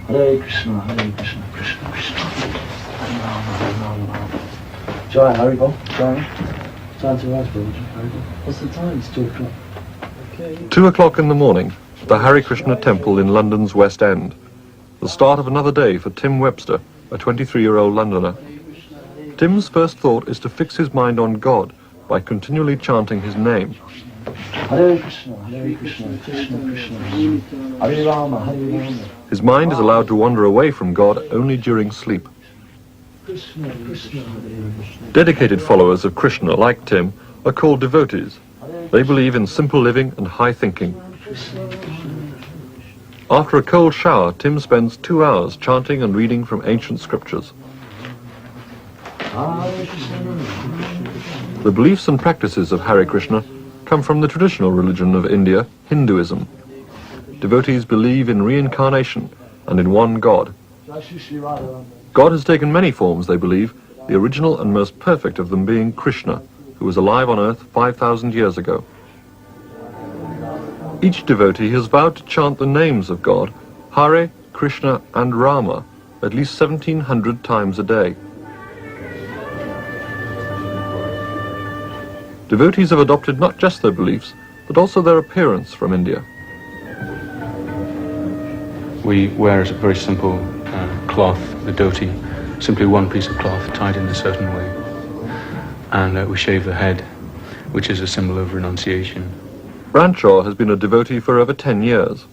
Hare Krishna, Krishna Krishna, Hare Rama, Hare Rama. Jai Haribo, Jai. Time to rise, brother. What's the time? It's 2 o'clock. Okay. 2 o'clock in the morning, at the Hare Krishna Temple in London's West End. The start of another day for Tim Webster, a 23-year-old Londoner. Tim's first thought is to fix his mind on God by continually chanting his name. Hare Krishna, Krishna Krishna, Hare Rama, Hare Rama. His mind is allowed to wander away from God only during sleep. Dedicated followers of Krishna, like Tim, are called devotees. They believe in simple living and high thinking. After a cold shower, Tim spends 2 hours chanting and reading from ancient scriptures. The beliefs and practices of Hare Krishna come from the traditional religion of India, Hinduism. Devotees believe in reincarnation and in one God. God has taken many forms, they believe, the original and most perfect of them being Krishna, who was alive on earth 5,000 years ago. Each devotee has vowed to chant the names of God, Hare, Krishna and Rama, at least 1,700 times a day. Devotees have adopted not just their beliefs, but also their appearance from India. We wear a very simple cloth, the dhoti, simply one piece of cloth tied in a certain way. And we shave the head, which is a symbol of renunciation. Branshaw has been a devotee for over 10 years.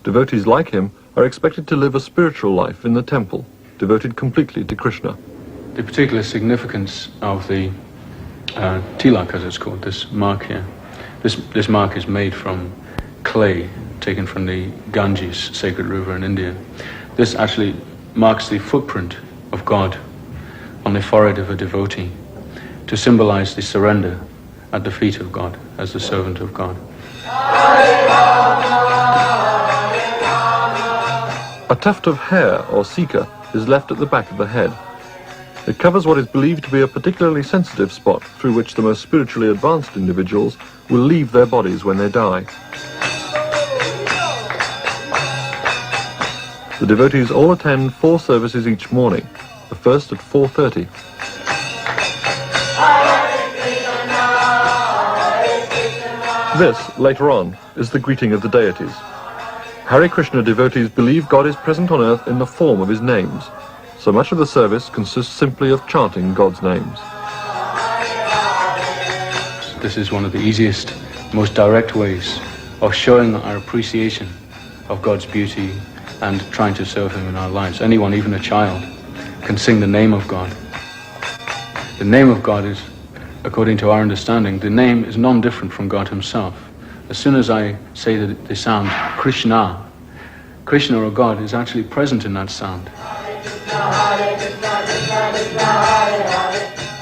Devotees like him are expected to live a spiritual life in the temple, devoted completely to Krishna. The particular significance of the tilak, as it's called, this mark here. This mark is made from clay taken from the Ganges, sacred river in India. This actually marks the footprint of God on the forehead of a devotee to symbolize the surrender at the feet of God as the servant of God. A tuft of hair, or sika, is left at the back of the head. It covers what is believed to be a particularly sensitive spot through which the most spiritually advanced individuals will leave their bodies when they die. The devotees all attend 4 services each morning, the first at 4:30. This, later on, is the greeting of the deities. Hare Krishna devotees believe God is present on earth in the form of his names, so much of the service consists simply of chanting God's names. This is one of the easiest, most direct ways of showing our appreciation of God's beauty and trying to serve him in our lives. Anyone, even a child, can sing the name of God. The name of God is, according to our understanding, the name is non-different from God himself. As soon as I say the sound Krishna, Krishna or God is actually present in that sound.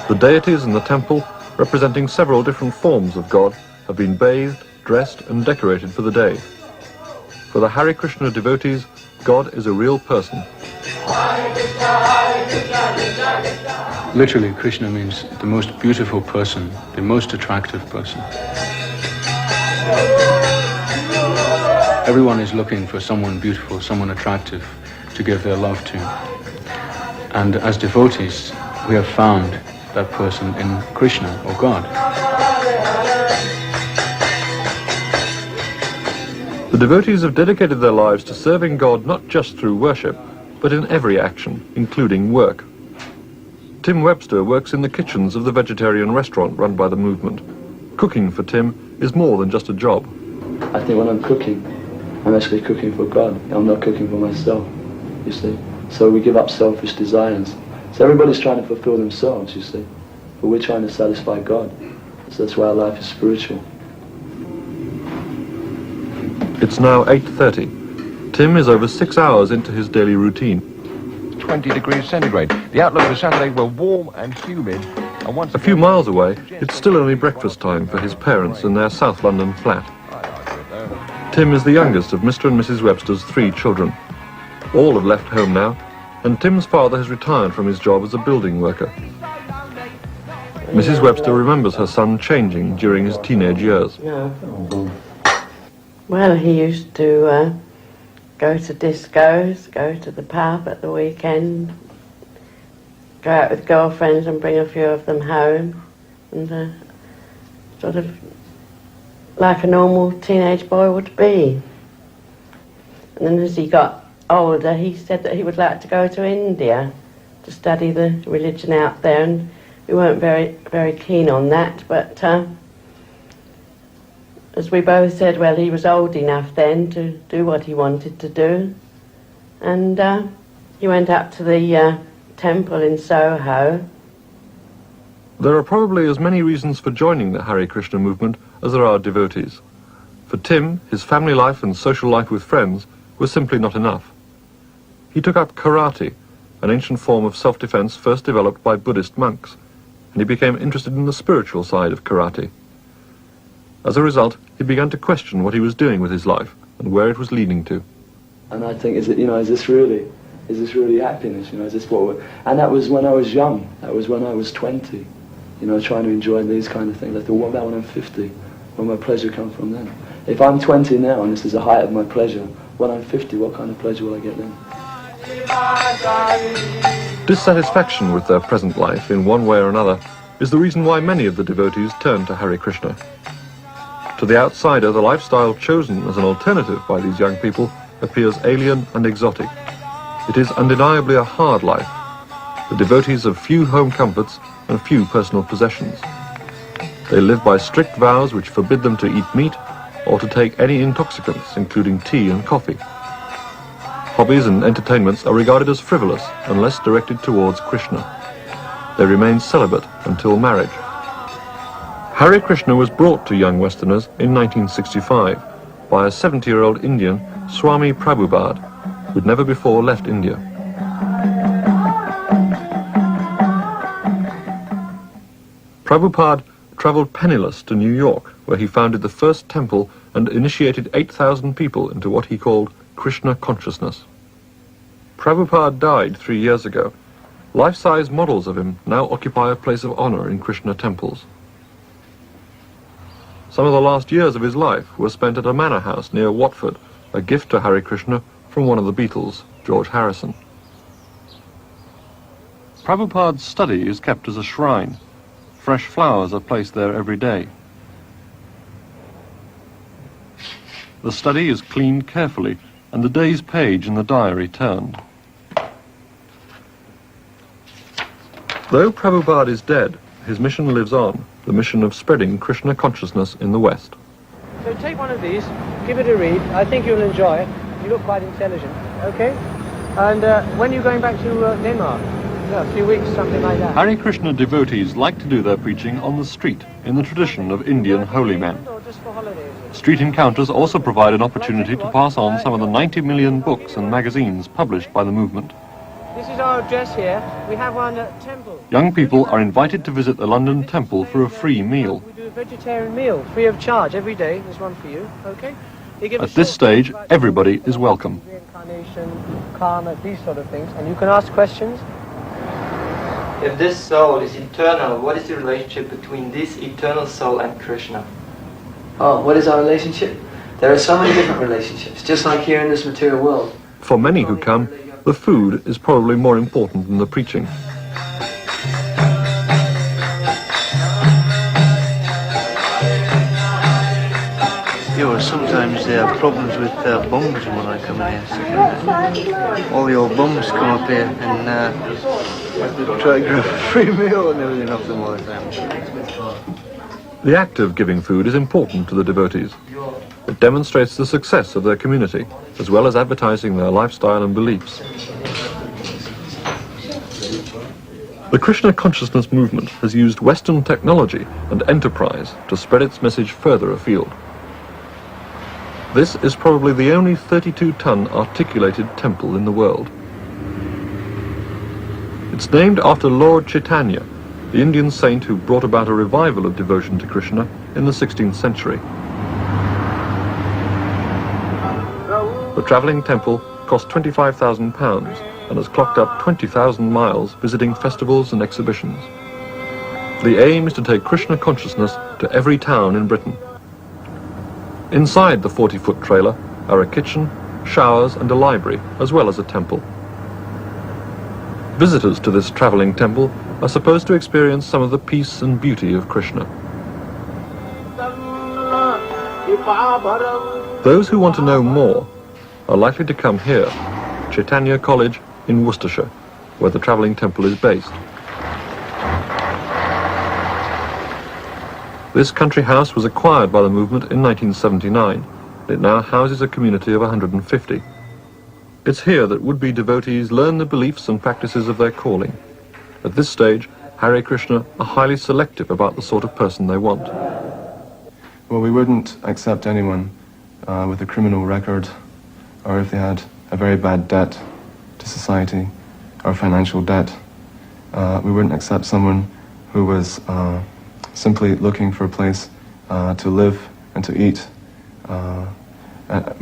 The deities in the temple, representing several different forms of God, have been bathed, dressed and decorated for the day. For the Hare Krishna devotees, God is a real person. Literally, Krishna means the most beautiful person, the most attractive person. Everyone is looking for someone beautiful, someone attractive to give their love to. And as devotees, we have found that person in Krishna or God. The devotees have dedicated their lives to serving God not just through worship, but in every action, including work. Tim Webster works in the kitchens of the vegetarian restaurant run by the movement. Cooking for Tim is more than just a job. I think when I'm cooking, I'm actually cooking for God. I'm not cooking for myself, you see. So we give up selfish desires. So everybody's trying to fulfill themselves, you see. But we're trying to satisfy God. So that's why our life is spiritual. It's now 8:30. Tim is over 6 hours into his daily routine. 20 degrees centigrade. The outlook for Saturday were warm and humid. And once A few miles away, it's still only breakfast time for his parents in their South London flat. Tim is the youngest of Mr. and Mrs. Webster's 3 children. All have left home now, and Tim's father has retired from his job as a building worker. Mrs. Webster remembers her son changing during his teenage years. Well, he used to go to discos, go to the pub at the weekend, go out with girlfriends and bring a few of them home, and sort of like a normal teenage boy would be. And then as he got older, he said that he would like to go to India to study the religion out there, and we weren't very keen on that, but as we both said, well, he was old enough then to do what he wanted to do, and he went up to the temple in Soho. There are probably as many reasons for joining the Hare Krishna movement as there are devotees. For Tim, his family life and social life with friends was simply not enough. He took up karate, an ancient form of self-defense first developed by Buddhist monks, and he became interested in the spiritual side of karate. As a result, he began to question what he was doing with his life and where it was leading to. And I think, is this really happiness? Is this what we're... And that was when I was young. That was when I was 20. Trying to enjoy these kind of things. I thought, what about when I'm 50? Where my pleasure come from then? If I'm 20 now and this is the height of my pleasure, when I'm 50, what kind of pleasure will I get then? Dissatisfaction with their present life in one way or another is the reason why many of the devotees turn to Hare Krishna. To the outsider, the lifestyle chosen as an alternative by these young people appears alien and exotic. It is undeniably a hard life, the devotees of few home comforts and few personal possessions. They live by strict vows which forbid them to eat meat or to take any intoxicants, including tea and coffee. Hobbies and entertainments are regarded as frivolous unless directed towards Krishna. They remain celibate until marriage. Hare Krishna was brought to young Westerners in 1965 by a 70-year-old Indian, Swami Prabhupada, who'd never before left India. Prabhupada travelled penniless to New York, where he founded the first temple and initiated 8,000 people into what he called Krishna consciousness. Prabhupada died 3 years ago. Life-size models of him now occupy a place of honour in Krishna temples. Some of the last years of his life were spent at a manor house near Watford, a gift to Hare Krishna from one of the Beatles, George Harrison. Prabhupada's study is kept as a shrine. Fresh flowers are placed there every day. The study is cleaned carefully, and the day's page in the diary turned. Though Prabhupada is dead, his mission lives on, the mission of spreading Krishna consciousness in the West. So take one of these, give it a read. I think you'll enjoy it. You look quite intelligent, okay? And when are you going back to Myanmar? A few weeks, something like that. Hare Krishna devotees like to do their preaching on the street, in the tradition of Indian holy men. Or just for holidays? Street encounters also provide an opportunity to pass on some of the 90 million books and magazines published by the movement. This is our address here. We have one temple. Young people are invited to visit the London temple for a free meal. We do a vegetarian meal, free of charge, every day. There's one for you, okay? At this stage, everybody is welcome. Reincarnation, karma, these sort of things. And you can ask questions. If this soul is eternal, what is the relationship between this eternal soul and Krishna? Oh, what is our relationship? There are so many different relationships, just like here in this material world. For many who come, the food is probably more important than the preaching. Sometimes there are problems with bums when I come here. All the old bums come up here and try to grab a free meal and everything off them all the time. The act of giving food is important to the devotees. It demonstrates the success of their community, as well as advertising their lifestyle and beliefs. The Krishna consciousness movement has used Western technology and enterprise to spread its message further afield. This is probably the only 32-ton articulated temple in the world. It's named after Lord Chaitanya, the Indian saint who brought about a revival of devotion to Krishna in the 16th century. The travelling temple cost £25,000 and has clocked up 20,000 miles visiting festivals and exhibitions. The aim is to take Krishna consciousness to every town in Britain. Inside the 40-foot trailer are a kitchen, showers and a library, as well as a temple. Visitors to this travelling temple are supposed to experience some of the peace and beauty of Krishna. Those who want to know more are likely to come here, Chaitanya College in Worcestershire, where the travelling temple is based. This country house was acquired by the movement in 1979. It now houses a community of 150. It's here that would-be devotees learn the beliefs and practices of their calling. At this stage, Hare Krishna are highly selective about the sort of person they want. Well, we wouldn't accept anyone with a criminal record, or if they had a very bad debt to society, or financial debt. We wouldn't accept someone who was simply looking for a place to live and to eat,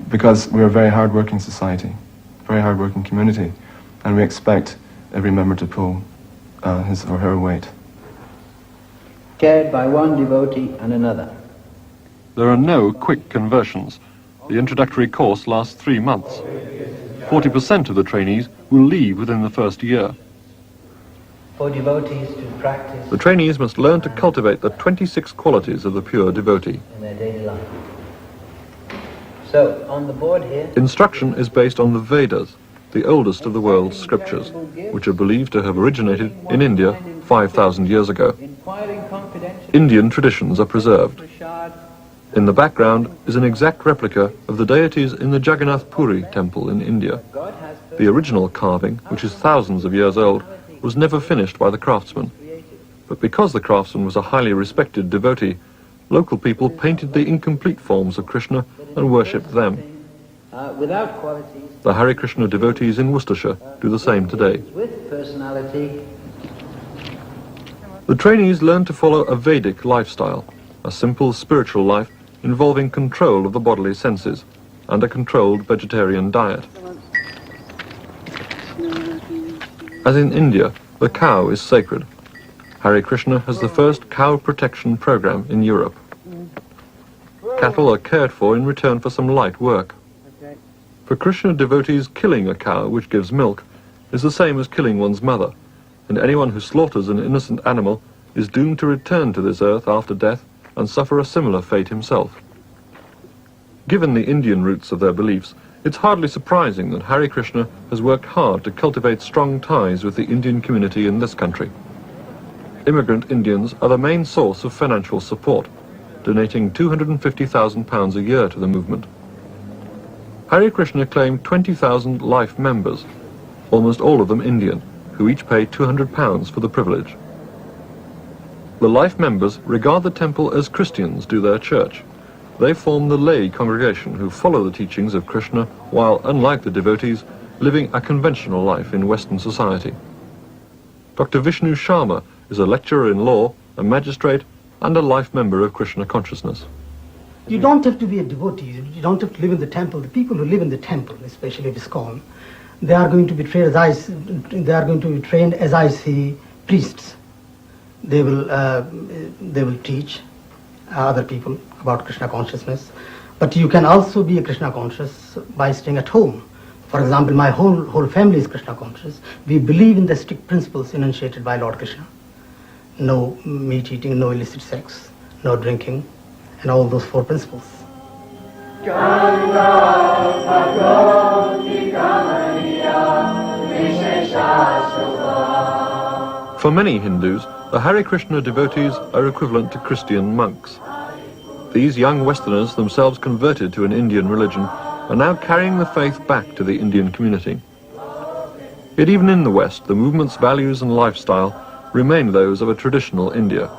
because we're a very hard-working society, very hard-working community, and we expect every member to pull his or her weight. Cared by one devotee and another. There are no quick conversions. The introductory course lasts 3 months. 40% of the trainees will leave within the first year. For devotees to practice The trainees must learn to cultivate the 26 qualities of the pure devotee. in their daily life. So, on the board here, Instruction is based on the Vedas, the oldest of the world's scriptures, which are believed to have originated in India 5,000 years ago. inquiring confidentially, Indian traditions are preserved. Prashad, In the background is an exact replica of the deities in the Jagannath Puri temple in India. God has The original carving, which is thousands of years old, was never finished by the craftsman. But because the craftsman was a highly respected devotee, local people painted the incomplete forms of Krishna and worshipped them. without qualities, The Hare Krishna devotees in Worcestershire do the same today. with personality. The trainees learn to follow a Vedic lifestyle, a simple spiritual life involving control of the bodily senses and a controlled vegetarian diet. As in India, the cow is sacred. Hare Krishna has the first cow protection program in Europe. Cattle are cared for in return for some light work. For Krishna devotees, killing a cow which gives milk is the same as killing one's mother, and anyone who slaughters an innocent animal is doomed to return to this earth after death and suffer a similar fate himself. Given the Indian roots of their beliefs, it's hardly surprising that Hare Krishna has worked hard to cultivate strong ties with the Indian community in this country. Immigrant Indians are the main source of financial support, donating £250,000 a year to the movement. Hare Krishna claimed 20,000 life members, almost all of them Indian, who each pay £200 for the privilege. The life members regard the temple as Christians do their church. They form the lay congregation who follow the teachings of Krishna while, unlike the devotees, living a conventional life in Western society. Dr. Vishnu Sharma is a lecturer in law, a magistrate, and a life member of Krishna consciousness. You don't have to be a devotee, you don't have to live in the temple. The people who live in the temple, especially ISKCON, they are going to be trained as I see priests. They will teach other people about Krishna consciousness. But you can also be a Krishna conscious by staying at home. For example, my whole family is Krishna conscious. We believe in the strict principles enunciated by Lord Krishna. No meat eating, no illicit sex, no drinking, and all those 4 principles. For many Hindus, the Hare Krishna devotees are equivalent to Christian monks. These young Westerners, themselves converted to an Indian religion, are now carrying the faith back to the Indian community. Yet even in the West, the movement's values and lifestyle remain those of a traditional India.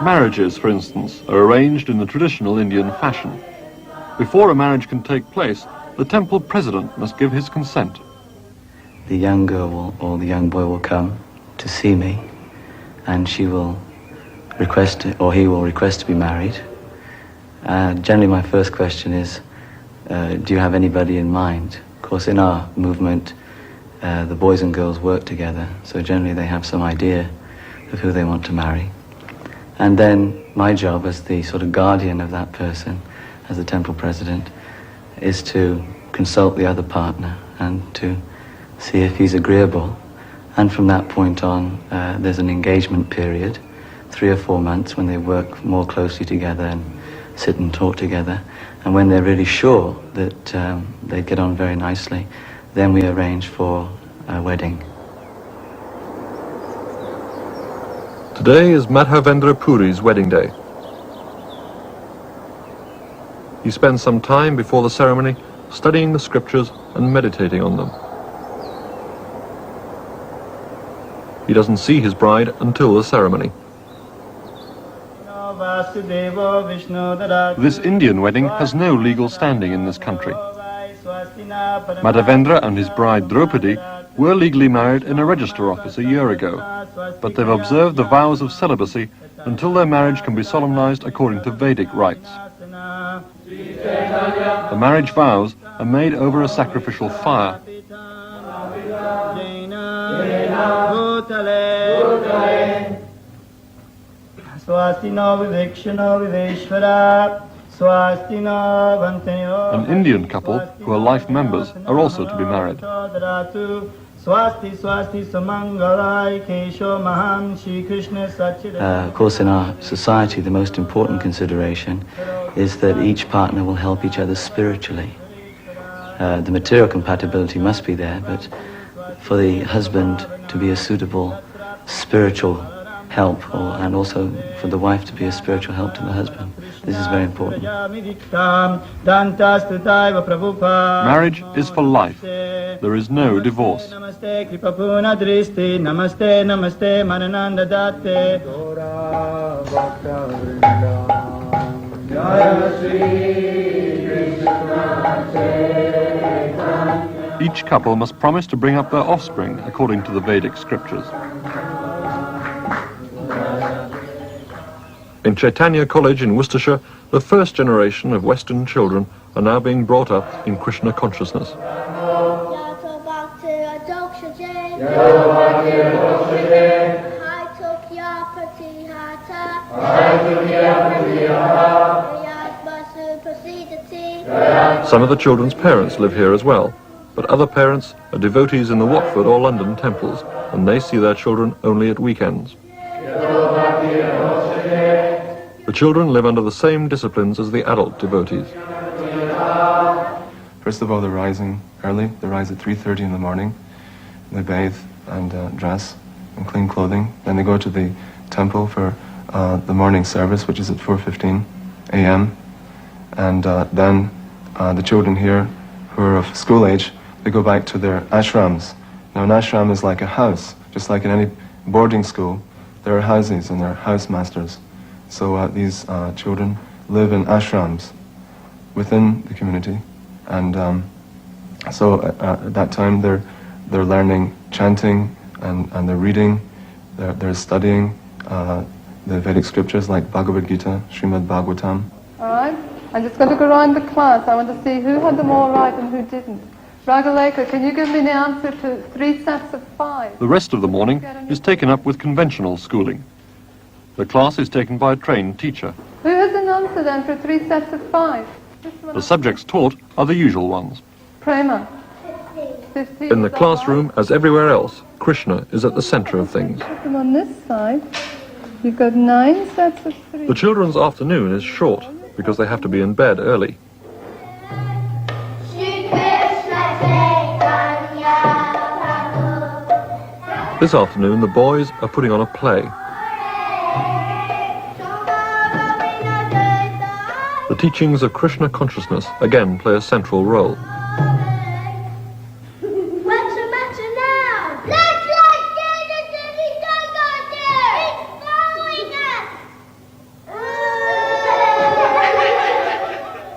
Marriages, for instance, are arranged in the traditional Indian fashion. Before a marriage can take place, the temple president must give his consent. The young girl or the young boy will come to see me, and she will request, or he will request to be married. Generally my first question is, do you have anybody in mind? Of course, in our movement, the boys and girls work together, so generally they have some idea of who they want to marry. And then my job as the sort of guardian of that person, as the temple president, is to consult the other partner and to see if he's agreeable. And from that point on, there's an engagement period, 3 or 4 months, when they work more closely together and sit and talk together. And when they're really sure that they get on very nicely, then we arrange for a wedding. Today is Madhavendra Puri's wedding day. He spends some time before the ceremony studying the scriptures and meditating on them. He doesn't see his bride until the ceremony. This Indian wedding has no legal standing in this country. Madhavendra and his bride Draupadi were legally married in a register office a year ago, but they've observed the vows of celibacy until their marriage can be solemnized according to Vedic rites. The marriage vows are made over a sacrificial fire. An Indian couple who are life members are also to be married. Of course, in our society, the most important consideration is that each partner will help each other spiritually. The material compatibility must be there, but for the husband to be a suitable spiritual help, and also for the wife to be a spiritual help to the husband. This is very important. Marriage is for life. There is no divorce. Each couple must promise to bring up their offspring according to the Vedic scriptures. In Chaitanya College in Worcestershire, the first generation of Western children are now being brought up in Krishna consciousness. Some of the children's parents live here as well, but other parents are devotees in the Watford or London temples, and they see their children only at weekends. The children live under the same disciplines as the adult devotees. First of all, they're rising early. They rise at 3:30 in the morning. They bathe and dress in clean clothing. Then they go to the temple for the morning service, which is at 4:15 a.m. And then the children here who are of school age, they go back to their ashrams. Now, an ashram is like a house, just like in any boarding school. There are houses and there are house masters. So these children live in ashrams within the community, and so at that time they're learning chanting and they're reading, they're studying the Vedic scriptures like Bhagavad Gita, Srimad Bhagavatam. All right, I'm just going to go around the class. I want to see who had them all right and who didn't. Ragaleka, can you give me the answer to 3 sets of 5? The rest of the morning is taken up with conventional schooling. The class is taken by a trained teacher. Who has an answer then for 3 sets of 5? The subjects taught are the usual ones. Prema. 15. In the classroom, as everywhere else, Krishna is at the center of things. Put them on this side. You've got 9 sets of 3. The children's afternoon is short because they have to be in bed early. This afternoon, the boys are putting on a play. The teachings of Krishna consciousness again play a central role.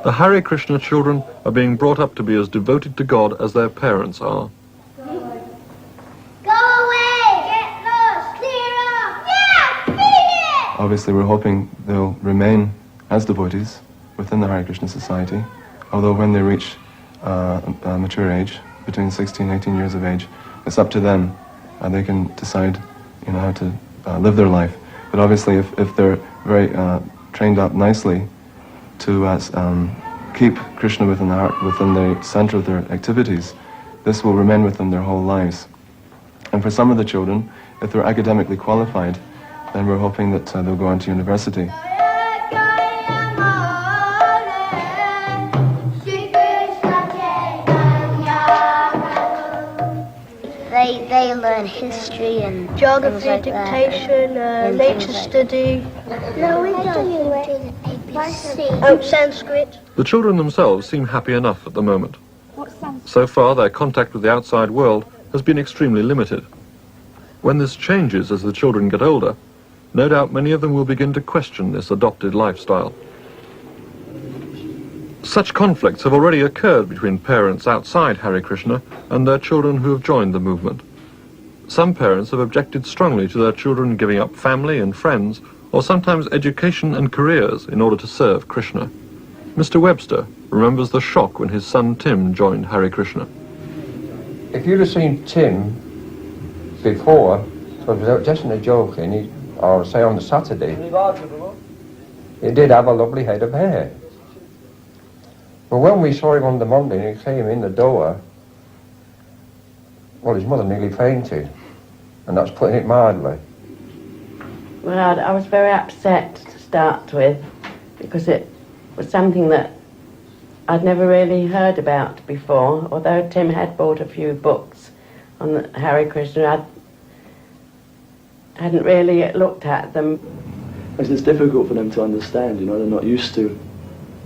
The Hare Krishna children are being brought up to be as devoted to God as their parents are. Obviously, we're hoping they'll remain as devotees within the Hare Krishna society, although when they reach a mature age, between 16 and 18 years of age, it's up to them. They can decide, how to live their life. But obviously, if they're very trained up nicely to keep Krishna within the center of their activities, this will remain with them their whole lives. And for some of the children, if they're academically qualified, then we're hoping that they'll go on to university. They learn history and geography, like dictation, nature study. No, we don't do the ABC. Oh, Sanskrit. The children themselves seem happy enough at the moment. So far, their contact with the outside world has been extremely limited. When this changes as the children get older, no doubt many of them will begin to question this adopted lifestyle. Such conflicts have already occurred between parents outside Hare Krishna and their children who have joined the movement. Some parents have objected strongly to their children giving up family and friends, or sometimes education and careers, in order to serve Krishna. Mr. Webster remembers the shock when his son Tim joined Hare Krishna. If you'd have seen Tim before, so without just in a joking, or say on the Saturday, he did have a lovely head of hair. But when we saw him on the Monday and he came in the door, well, his mother nearly fainted, and that's putting it mildly. Well, I was very upset to start with, because it was something that I'd never really heard about before. Although Tim had bought a few books on Hare Krishna, I hadn't really looked at them. It's difficult for them to understand, you know, they're not used to,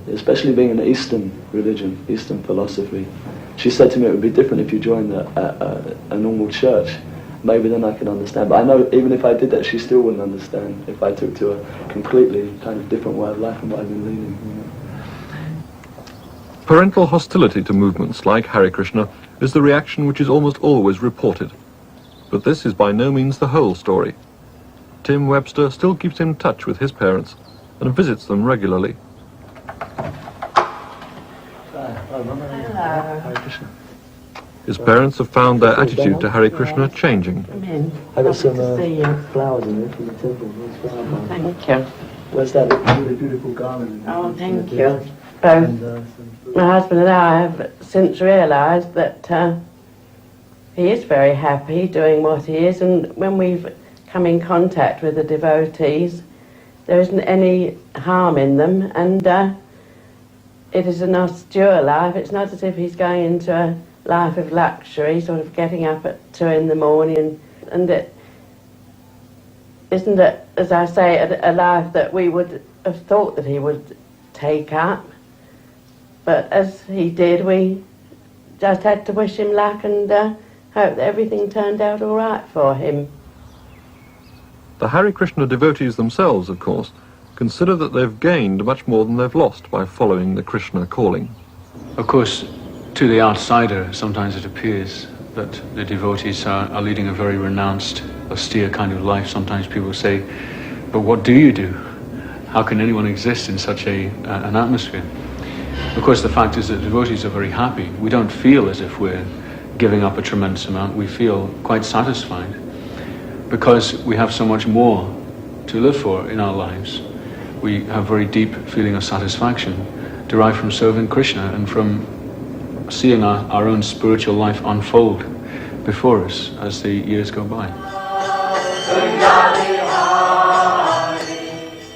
especially being an Eastern religion, Eastern philosophy. She said to me it would be different if you joined a normal church. Maybe then I could understand. But I know even if I did that, she still wouldn't understand if I took to a completely kind of different way of life from what I've been leading. You know? Parental hostility to movements like Hare Krishna is the reaction which is almost always reported. But this is by no means the whole story. Tim Webster still keeps in touch with his parents and visits them regularly. His parents have found their attitude to Hare Krishna changing. I got some flowers in there from the temple. Thank you. Where's that really beautiful garland? Oh, thank you. Both my husband and I have since realised that he is very happy doing what he is, and when we've come in contact with the devotees, there isn't any harm in them, and it is an austere life. It's not as if he's going into a life of luxury, sort of getting up at 2 in the morning, and it isn't, as I say, a life that we would have thought that he would take up. But as he did, we just had to wish him luck and hope that everything turned out all right for him. The Hare Krishna devotees themselves, of course, consider that they've gained much more than they've lost by following the Krishna calling. Of course, to the outsider, sometimes it appears that the devotees are leading a very renounced, austere kind of life. Sometimes people say, but what do you do? How can anyone exist in such an atmosphere? Of course, the fact is that devotees are very happy. We don't feel as if we're giving up a tremendous amount. We feel quite satisfied because we have so much more to live for in our lives. We have very deep feeling of satisfaction derived from serving Krishna and from seeing our own spiritual life unfold before us as the years go by.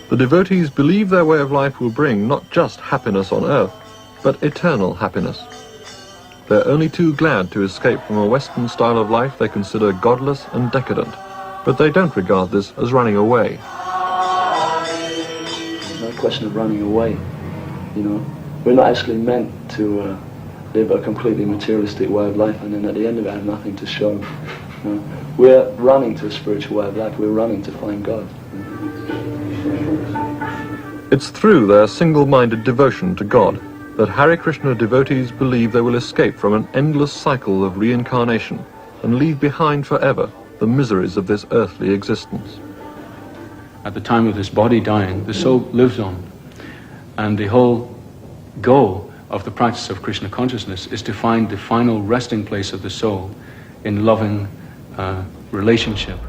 The devotees believe their way of life will bring not just happiness on earth, but eternal happiness. They're only too glad to escape from a Western style of life they consider godless and decadent, but they don't regard this as running away. There's no question of running away, you know. We're not actually meant to live a completely materialistic way of life and then at the end of it have nothing to show. You know? We're running to a spiritual way of life, we're running to find God. It's through their single-minded devotion to God that Hare Krishna devotees believe they will escape from an endless cycle of reincarnation and leave behind forever the miseries of this earthly existence. At the time of this body dying, the soul lives on. And the whole goal of the practice of Krishna consciousness is to find the final resting place of the soul in loving relationship